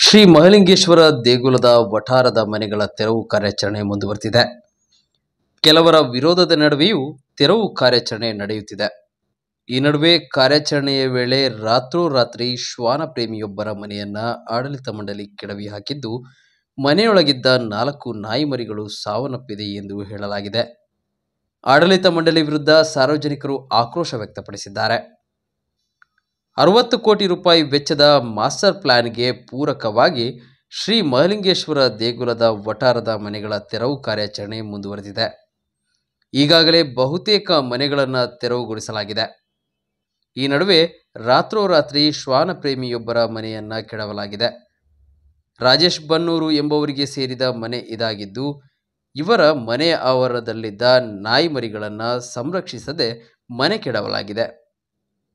ಶ್ರೀ ಮಹಾಲಿಂಗೇಶ್ವರ ದೇಗುಲದ ವಠಾರದ ಮನೆಗಳ ತೆರವು ಕಾರ್ಯಾಚರಣೆ ಮುಂದುವರೆದಿದೆ. ಕೆಲವರ ವಿರೋಧದ ನಡುವೆಯೂ ತೆರವು ಕಾರ್ಯಾಚರಣೆ ನಡೆಯುತ್ತಿದೆ. ಈ ನಡುವೆ ಕಾರ್ಯಾಚರಣೆಯ ವೇಳೆ ರಾತ್ರೋರಾತ್ರಿ ಶ್ವಾನ ಪ್ರೇಮಿಯೊಬ್ಬರ ಮನೆಯನ್ನ ಆಡಳಿತ ಮಂಡಳಿ ಕೆಡವಿ ಹಾಕಿದ್ದು, ಮನೆಯೊಳಗಿದ್ದ 4 ನಾಯಿ ಮರಿಗಳು ಸಾವನ್ನಪ್ಪಿದೆ ಎಂದು ಹೇಳಲಾಗಿದೆ. ಆಡಳಿತ ಮಂಡಳಿ ವಿರುದ್ಧ ಸಾರ್ವಜನಿಕರು ಆಕ್ರೋಶ ವ್ಯಕ್ತಪಡಿಸಿದ್ದಾರೆ. 60 ಕೋಟಿ ರೂಪಾಯಿ ವೆಚ್ಚದ ಮಾಸ್ಟರ್ ಪ್ಲಾನ್ಗೆ ಪೂರಕವಾಗಿ ಶ್ರೀ ಮಹಾಲಿಂಗೇಶ್ವರ ದೇಗುಲದ ವಠಾರದ ಮನೆಗಳ ತೆರವು ಕಾರ್ಯಾಚರಣೆ ಮುಂದುವರೆದಿದೆ. ಈಗಾಗಲೇ ಬಹುತೇಕ ಮನೆಗಳನ್ನು ತೆರವುಗೊಳಿಸಲಾಗಿದೆ. ಈ ನಡುವೆ ರಾತ್ರೋರಾತ್ರಿ ಶ್ವಾನ ಪ್ರೇಮಿಯೊಬ್ಬರ ಮನೆಯನ್ನ ಕೆಡವಲಾಗಿದೆ. ರಾಜೇಶ್ ಬನ್ನೂರು ಎಂಬುವರಿಗೆ ಸೇರಿದ ಮನೆ ಇದಾಗಿದ್ದು, ಇವರ ಮನೆಯ ಆವರಣದಲ್ಲಿದ್ದ ನಾಯಿ ಮರಿಗಳನ್ನು ಸಂರಕ್ಷಿಸದೆ ಮನೆ ಕೆಡವಲಾಗಿದೆ.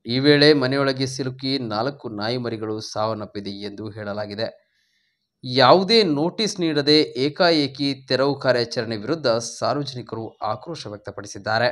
ಈ ವೇಳೆ ಮನೆಯೊಳಗೆ ಸಿಲುಕಿ 4 ನಾಯಿ ಮರಿಗಳು ಸಾವನ್ನಪ್ಪಿದೆ ಎಂದು ಹೇಳಲಾಗಿದೆ. ಯಾವುದೇ ನೋಟಿಸ್ ನೀಡದೆ ಏಕಾಏಕಿ ತೆರವು ಕಾರ್ಯಾಚರಣೆ ವಿರುದ್ಧ ಸಾರ್ವಜನಿಕರು ಆಕ್ರೋಶ ವ್ಯಕ್ತಪಡಿಸಿದ್ದಾರೆ.